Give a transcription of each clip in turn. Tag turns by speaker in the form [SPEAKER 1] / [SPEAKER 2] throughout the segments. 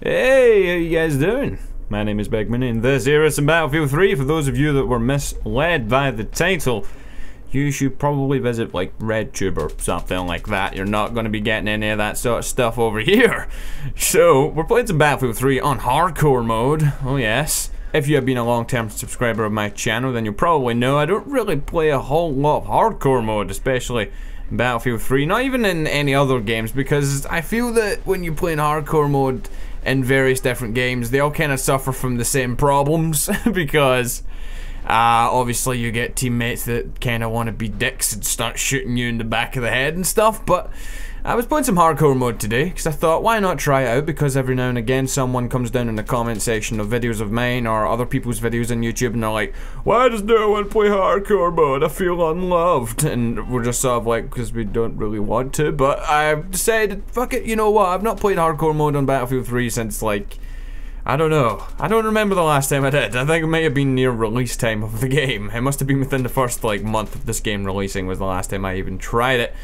[SPEAKER 1] Hey, how you guys doing? My name is bigMooney, and this here is some Battlefield 3. For those of you that were misled by the title, you should probably visit like RedTube or something like that. You're not going to be getting any of that sort of stuff over here. So, we're playing some Battlefield 3 on hardcore mode. Oh yes. If you have been a long-term subscriber of my channel, then you probably know I don't really play a whole lot of hardcore mode, especially in Battlefield 3, not even in any other games, because I feel that when you play in hardcore mode in various different games, they all kind of suffer from the same problems, because obviously you get teammates that kind of want to be dicks and start shooting you in the back of the head and stuff. But I was playing some hardcore mode today because I thought, why not try it out? Because every now and again someone comes down in the comment section of videos of mine or other people's videos on YouTube and they're like, why does no one play hardcore mode? I feel unloved. And we're just sort of like, because we don't really want to. But I've decided, fuck it, you know what? I've not played hardcore mode on Battlefield 3 since like, I don't know. I don't remember the last time I did. I think it may have been near release time of the game. It must have been within the first like month of this game releasing was the last time I even tried it.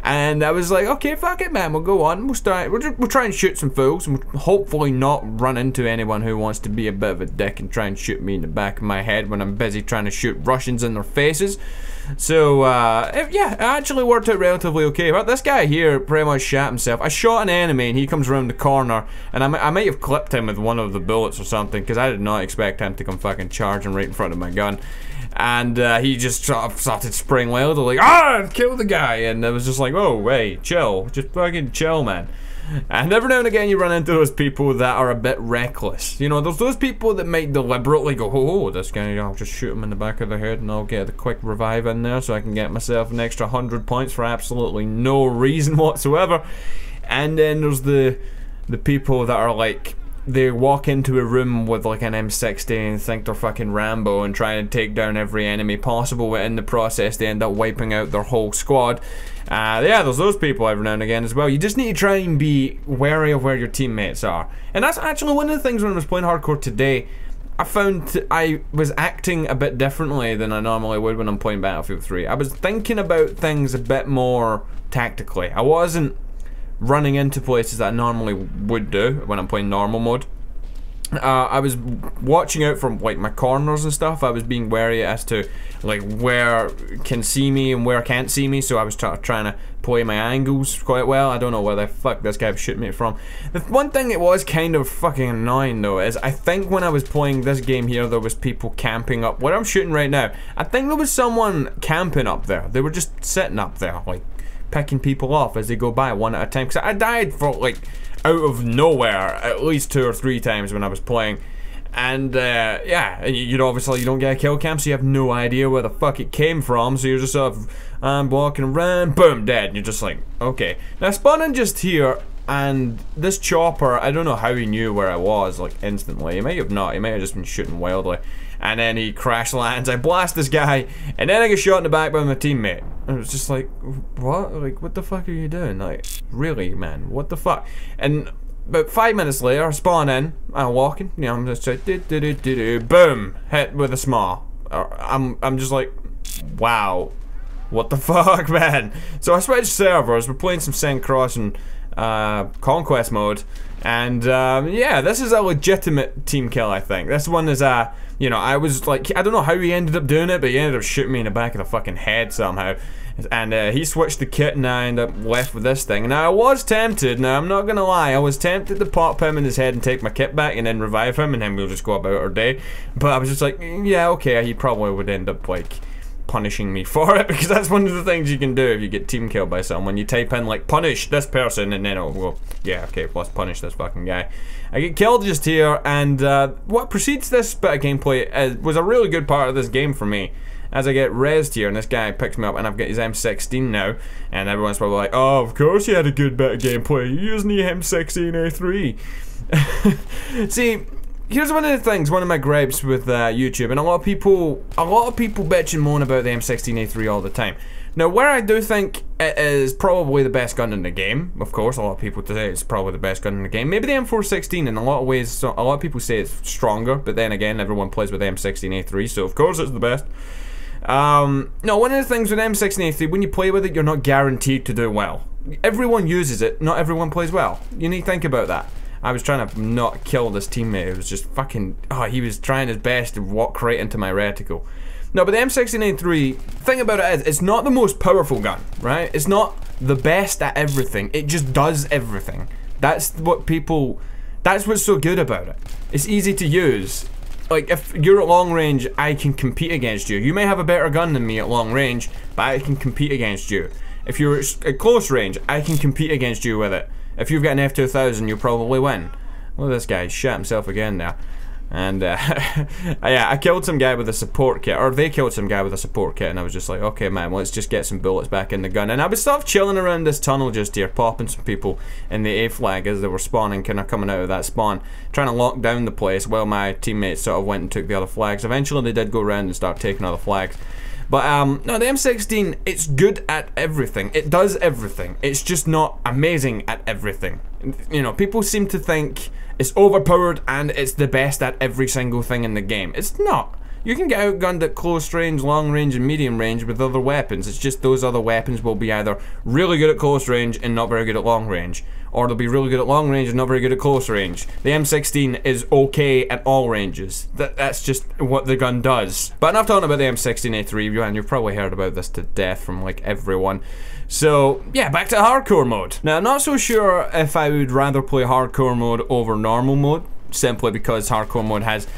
[SPEAKER 1] And I was like, okay, fuck it, man. We'll go on. We'll try and shoot some fools, and we'll hopefully not run into anyone who wants to be a bit of a dick and try and shoot me in the back of my head when I'm busy trying to shoot Russians in their faces. So, yeah, it actually worked out relatively okay. But this guy here pretty much shot himself. I shot an enemy, and he comes around the corner, and I might have clipped him with one of the bullets or something, because I did not expect him to come fucking charging right in front of my gun. And he just sort of started spraying wildly, like, ah, kill the guy. And I was just like, oh, hey, chill, just fucking chill, man. And every now and again you run into those people that are a bit reckless. You know, there's those people that might deliberately go, oh, this guy, I'll just shoot him in the back of the head and I'll get a quick revive in there so I can get myself an extra 100 points for absolutely no reason whatsoever. And then there's the people that are like, they walk into a room with like an M60 and think they're fucking Rambo and try to take down every enemy possible, but in the process they end up wiping out their whole squad. Yeah, there's those people every now and again as well. You just need to try and be wary of where your teammates are. And that's actually one of the things when I was playing hardcore today, I found I was acting a bit differently than I normally would when I'm playing Battlefield 3. I was thinking about things a bit more tactically. I wasn't running into places that I normally would do when I'm playing normal mode. I was watching out from like my corners and stuff. I was being wary as to like where can see me and where can't see me, so I was trying to play my angles quite well. I don't know where the fuck this guy was shooting me from. The one thing that was kind of fucking annoying though is I think when I was playing this game here there was people camping up where I'm shooting right now. I think there was someone camping up there. They were just sitting up there like picking people off as they go by one at a time, because I died for like out of nowhere at least 2 or 3 times when I was playing. And yeah, you know, obviously you don't get a kill cam, so you have no idea where the fuck it came from, so you're just sort of I'm walking around, boom, dead, and you're just like, okay. Now spawning just here, and this chopper, I don't know how he knew where I was like instantly. He may have not, he may have just been shooting wildly. And then he crash lands, I blast this guy, and then I get shot in the back by my teammate. And it was just like, what? Like, what the fuck are you doing? Like, really, man, what the fuck? And about 5 minutes later, I spawn in, I'm walking, you know, I'm just like, boom, hit with a small. I'm just like, wow, what the fuck, man? So I switched servers, we're playing some Send Cross and Conquest mode, and yeah, this is a legitimate team kill, I think. This one is you know, I was like, I don't know how he ended up doing it, but he ended up shooting me in the back of the fucking head somehow. And he switched the kit and I ended up left with this thing. Now I was tempted, now I'm not gonna lie, I was tempted to pop him in his head and take my kit back and then revive him and then we'll just go about our day. But I was just like, yeah, okay, he probably would end up like punishing me for it, because that's one of the things you can do if you get team killed by someone. You type in like punish this person and then it'll go, yeah, okay, let's punish this fucking guy. I get killed just here, and what precedes this bit of gameplay was a really good part of this game for me. As I get rezzed here and this guy picks me up and I've got his M16 now, and everyone's probably like, oh, of course you had a good bit of gameplay, you're using the M16A3. See, here's one of the things, one of my gripes with YouTube, and a lot of people bitch and moan about the M16A3 all the time. Now, where I do think it is probably the best gun in the game, of course, a lot of people say it's probably the best gun in the game. Maybe the M416 in a lot of ways, so a lot of people say it's stronger, but then again, everyone plays with the M16A3, so of course it's the best. No, one of the things with M16A3, when you play with it, you're not guaranteed to do well. Everyone uses it, not everyone plays well. You need to think about that. I was trying to not kill this teammate. It was just fucking, oh, he was trying his best to walk right into my reticle. No, but the M16A3, thing about it is, it's not the most powerful gun, right? It's not the best at everything. It just does everything. That's what people, that's what's so good about it. It's easy to use. Like, if you're at long range, I can compete against you. You may have a better gun than me at long range, but I can compete against you. If you're at close range, I can compete against you with it. If you've got an F2000, you'll probably win. Well, this guy shot himself again there. And, yeah, I killed some guy with a support kit, or they killed some guy with a support kit, and I was just like, okay, man, let's just get some bullets back in the gun. And I was sort of chilling around this tunnel just here, popping some people in the A flag as they were spawning, kind of coming out of that spawn, trying to lock down the place while my teammates sort of went and took the other flags. Eventually, they did go around and start taking other flags. But, no, the M16, it's good at everything. It does everything. It's just not amazing at everything. You know, people seem to think it's overpowered and it's the best at every single thing in the game. It's not. You can get outgunned at close range, long range, and medium range with other weapons. It's just those other weapons will be either really good at close range and not very good at long range, or they'll be really good at long range and not very good at close range. The M16 is okay at all ranges. That's just what the gun does. But enough talking about the M16A3, and you've probably heard about this to death from like everyone. So, yeah, back to hardcore mode. Now, I'm not so sure if I would rather play hardcore mode over normal mode, simply because hardcore mode has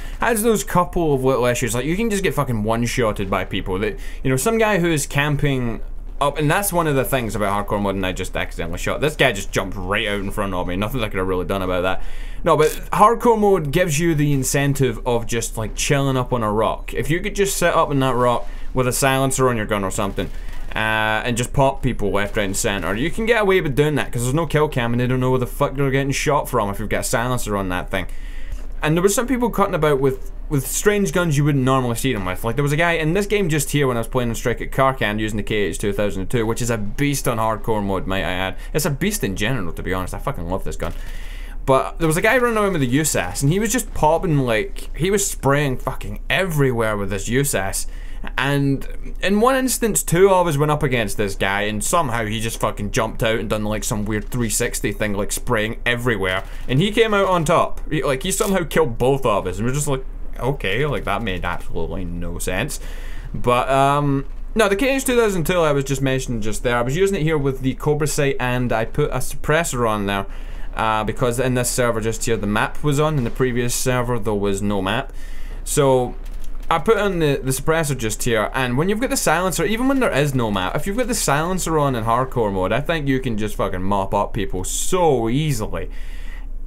[SPEAKER 1] those couple of little issues. Like, you can just get fucking one-shotted by people. That, you know, some guy who is camping up, and that's one of the things about hardcore mode, and I just accidentally shot. This guy just jumped right out in front of me. Nothing I could have really done about that. No, but hardcore mode gives you the incentive of just, like, chilling up on a rock. If you could just sit up in that rock with a silencer on your gun or something, and just pop people left, right, and center, you can get away with doing that because there's no kill cam and they don't know where the fuck they're getting shot from if you've got a silencer on that thing. And there were some people cutting about with strange guns you wouldn't normally see them with. Like, there was a guy in this game just here when I was playing on Strike at Karkan using the KH-2002, which is a beast on hardcore mode, might I add. It's a beast in general, to be honest. I fucking love this gun. But there was a guy running around with a USAS, and he was just popping, like, he was spraying fucking everywhere with this USAS. And in one instance, two of us went up against this guy, and somehow he just fucking jumped out and done like some weird 360 thing, like spraying everywhere. And he came out on top. He somehow killed both of us, and we're just like, okay, like that made absolutely no sense. But, no, the KH-2002 I was just mentioning just there, I was using it here with the Cobra sight, and I put a suppressor on there. Because in this server just here, the map was on. In the previous server, there was no map. So I put on the suppressor just here, and when you've got the silencer, even when there is no map, if you've got the silencer on in hardcore mode, I think you can just fucking mop up people so easily.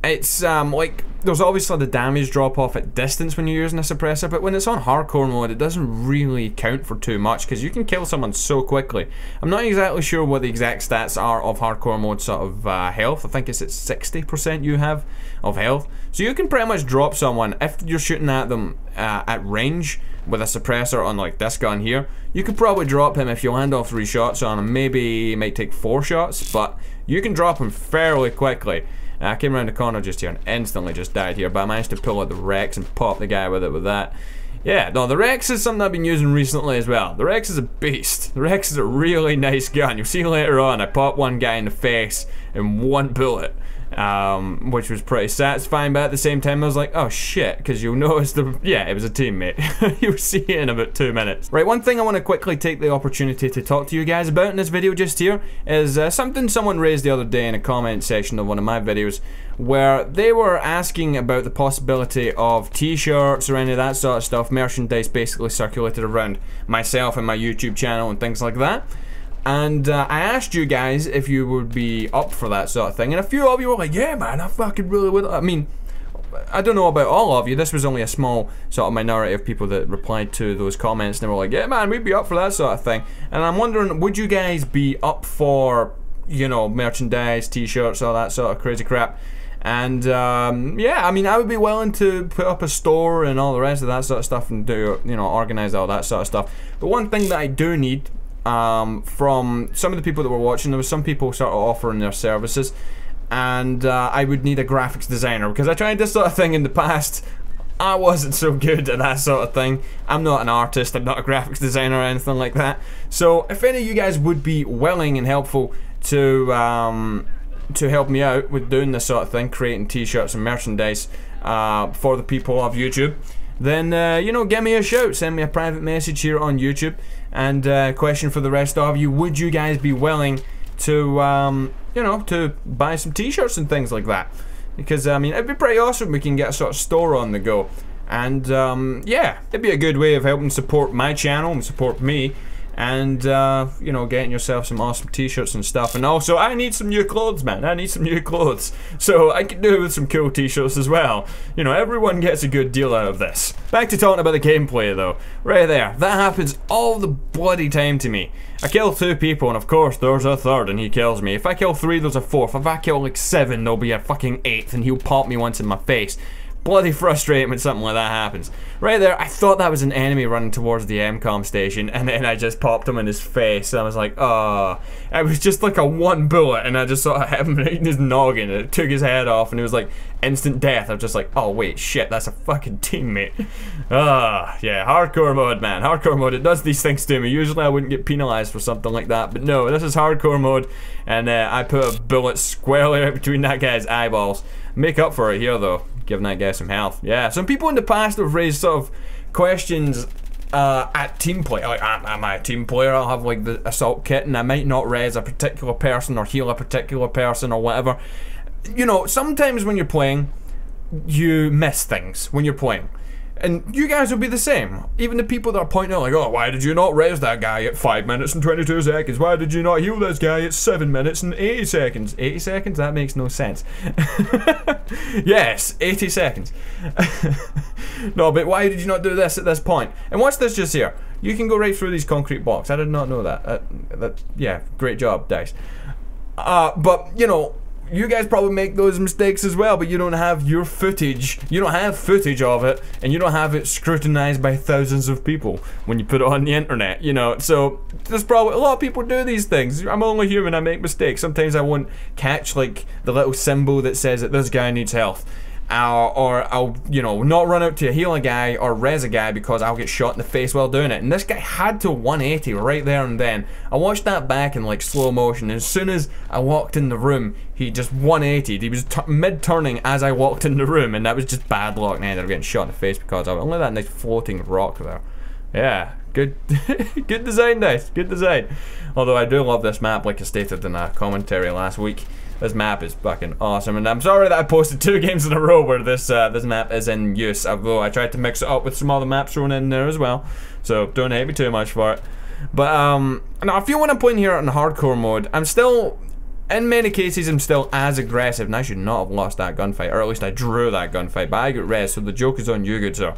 [SPEAKER 1] It's, like, there's obviously the damage drop off at distance when you're using a suppressor, but when it's on hardcore mode, it doesn't really count for too much, because you can kill someone so quickly. I'm not exactly sure what the exact stats are of hardcore mode sort of health. I think it's at 60% you have of health. So you can pretty much drop someone, if you're shooting at them at range with a suppressor on like this gun here, you could probably drop him if you land off 3 shots on him. Maybe it might take 4 shots, but you can drop him fairly quickly. I came around the corner just here and instantly just died here, but I managed to pull out the Rex and pop the guy with it with that. Yeah, no, the Rex is something I've been using recently as well. The Rex is a beast. The Rex is a really nice gun. You'll see later on, I popped one guy in the face in 1 bullet. Which was pretty satisfying, but at the same time I was like, oh shit, because you'll notice yeah, it was a teammate. You'll see it in about 2 minutes. Right, one thing I want to quickly take the opportunity to talk to you guys about in this video just here is something someone raised the other day in a comment section of one of my videos, where they were asking about the possibility of t-shirts or any of that sort of stuff, merchandise basically circulated around myself and my YouTube channel and things like that. And I asked you guys if you would be up for that sort of thing, and a few of you were like, yeah man, I fucking really would. I mean, I don't know about all of you, this was only a small sort of minority of people that replied to those comments, and they were like, yeah man, we'd be up for that sort of thing. And I'm wondering, would you guys be up for, you know, merchandise, t-shirts, all that sort of crazy crap? And yeah, I mean, I would be willing to put up a store and all the rest of that sort of stuff and do, you know, organize all that sort of stuff. But one thing that I do need, from some of the people that were watching, there was some people sort of offering their services, and I would need a graphics designer, because I tried this sort of thing in the past. I wasn't so good at that sort of thing. I'm not an artist, I'm not a graphics designer or anything like that. So if any of you guys would be willing and helpful to to help me out with doing this sort of thing, creating t-shirts and merchandise for the people of YouTube, then you know, give me a shout, send me a private message here on YouTube. And question for the rest of you, would you guys be willing to you know, to buy some t-shirts and things like that? Because I mean, it'd be pretty awesome. We can get a sort of store on the go, and yeah, it'd be a good way of helping support my channel and support me. And you know, getting yourself some awesome t-shirts and stuff. And also, I need some new clothes, man. I need some new clothes, so I can do with some cool t-shirts as well. You know, everyone gets a good deal out of this. Back to talking about the gameplay though. Right there, that happens all the bloody time to me. I kill 2 people, and of course there's a 3rd, and he kills me. If I kill 3, there's a 4th. If I kill like 7, there'll be a fucking 8th, and he'll pop me once in my face. Bloody frustrating when something like that happens. Right there, I thought that was an enemy running towards the MCOM station, and then I just popped him in his face, and I was like, oh. It was just like a 1 bullet, and I just sort of had him in his noggin, and it took his head off, and it was like instant death. I was just like, oh wait, shit, that's a fucking teammate. Yeah, hardcore mode, man. Hardcore mode, it does these things to me. Usually I wouldn't get penalized for something like that, but no, this is hardcore mode, and I put a bullet squarely right between that guy's eyeballs. Make up for it here though, giving that guy some health. Yeah, some people in the past have raised sort of questions at team play. Like, am I a team player? I'll have like the assault kit, and I might not res a particular person or heal a particular person or whatever. You know, sometimes when you're playing, you miss things when you're playing. And you guys will be the same. Even the people that are pointing out like, oh, why did you not res that guy at 5 minutes and 22 seconds? Why did you not heal this guy at 7 minutes and 80 seconds? 80 seconds? That makes no sense. Yes, 80 seconds. No, but why did you not do this at this point? And watch this just here. You can go right through these concrete blocks. I did not know that. Yeah, great job, Dice. But, you know, you guys probably make those mistakes as well, but you don't have your footage. You don't have footage of it, and you don't have it scrutinized by thousands of people when you put it on the internet, you know. So there's probably a lot of people do these things. I'm only human, I make mistakes. Sometimes I won't catch like the little symbol that says that this guy needs health. Or I'll, you know, not run out to heal a guy or res a guy because I'll get shot in the face while doing it. And this guy had to 180 right there and then. I watched that back in like slow motion. As soon as I walked in the room, he just 180'd. He was mid-turning as I walked in the room, and that was just bad luck, and I ended up getting shot in the face because of it. Only that nice floating rock there. Yeah, good good design, Dice. Good design. Although I do love this map, like I stated in a commentary last week. This map is fucking awesome, and I'm sorry that I posted 2 games in a row where this this map is in use, although I tried to mix it up with some other maps thrown in there as well, so don't hate me too much for it. But now I feel when I'm playing here in hardcore mode, I'm still, in many cases, I'm still as aggressive, and I should not have lost that gunfight, or at least I drew that gunfight, but I got res, so the joke is on you, good sir.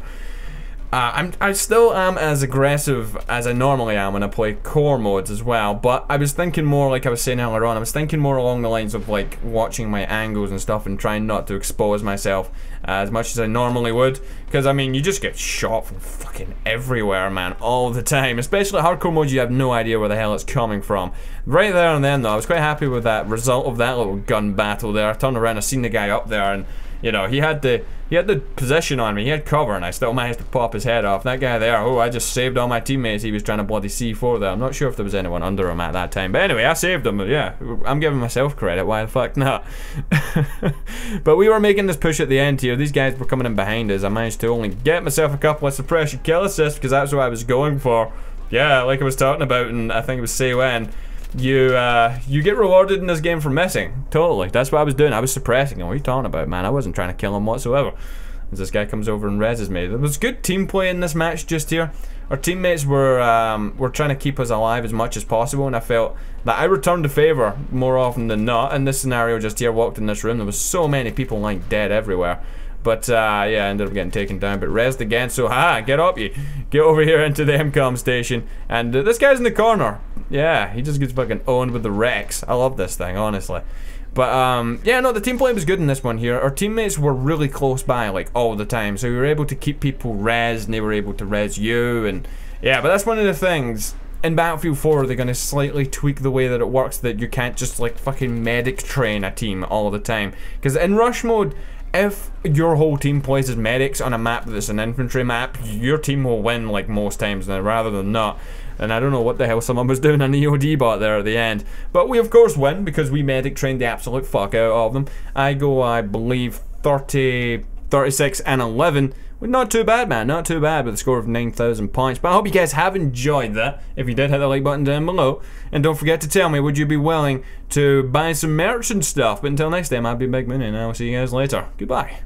[SPEAKER 1] I still am as aggressive as I normally am when I play core modes as well, but I was thinking more, like I was saying earlier on, I was thinking more along the lines of like watching my angles and stuff and trying not to expose myself as much as I normally would, because I mean, you just get shot from fucking everywhere, man, all the time. Especially hardcore modes, you have no idea where the hell it's coming from. Right there and then though, I was quite happy with that result of that little gun battle there. I turned around, I seen the guy up there, and you know, he had the position on me, he had cover, and I still managed to pop his head off. That guy there, oh, I just saved all my teammates. He was trying to bloody C4 there. I'm not sure if there was anyone under him at that time, but anyway, I saved him. Yeah, I'm giving myself credit, why the fuck not? But we were making this push at the end here. These guys were coming in behind us. I managed to only get myself a couple of suppression kill assists because that's what I was going for. Yeah, like I was talking about, and I think it was say when. You get rewarded in this game for missing. Totally. That's what I was doing. I was suppressing him. What are you talking about, man? I wasn't trying to kill him whatsoever. As this guy comes over and reses me. There was good team play in this match just here. Our teammates were trying to keep us alive as much as possible, and I felt that I returned the favor more often than not. In this scenario just here, walked in this room, there was so many people lying dead everywhere. But yeah, I ended up getting taken down, but resed again, so get up you. Get over here into the MCOM station. And this guy's in the corner. Yeah, he just gets fucking owned with the Rex. I love this thing, honestly. But yeah, no, the team play was good in this one here. Our teammates were really close by, like, all the time. So we were able to keep people res, and they were able to res you, and yeah, but that's one of the things. In Battlefield 4, they're gonna slightly tweak the way that it works, that you can't just, like, fucking medic train a team all the time. Because in rush mode, if your whole team plays as medics on a map that's an infantry map, your team will win like most times now, rather than not. And I don't know what the hell someone was doing on the EOD bot there at the end. But we of course win because we medic trained the absolute fuck out of them. I go, I believe, 30, 36 and 11. Well, not too bad, man, not too bad, with a score of 9,000 points. But I hope you guys have enjoyed that. If you did, hit the like button down below. And don't forget to tell me, would you be willing to buy some merch and stuff? But until next time, I've been bigMooney, and I will see you guys later. Goodbye.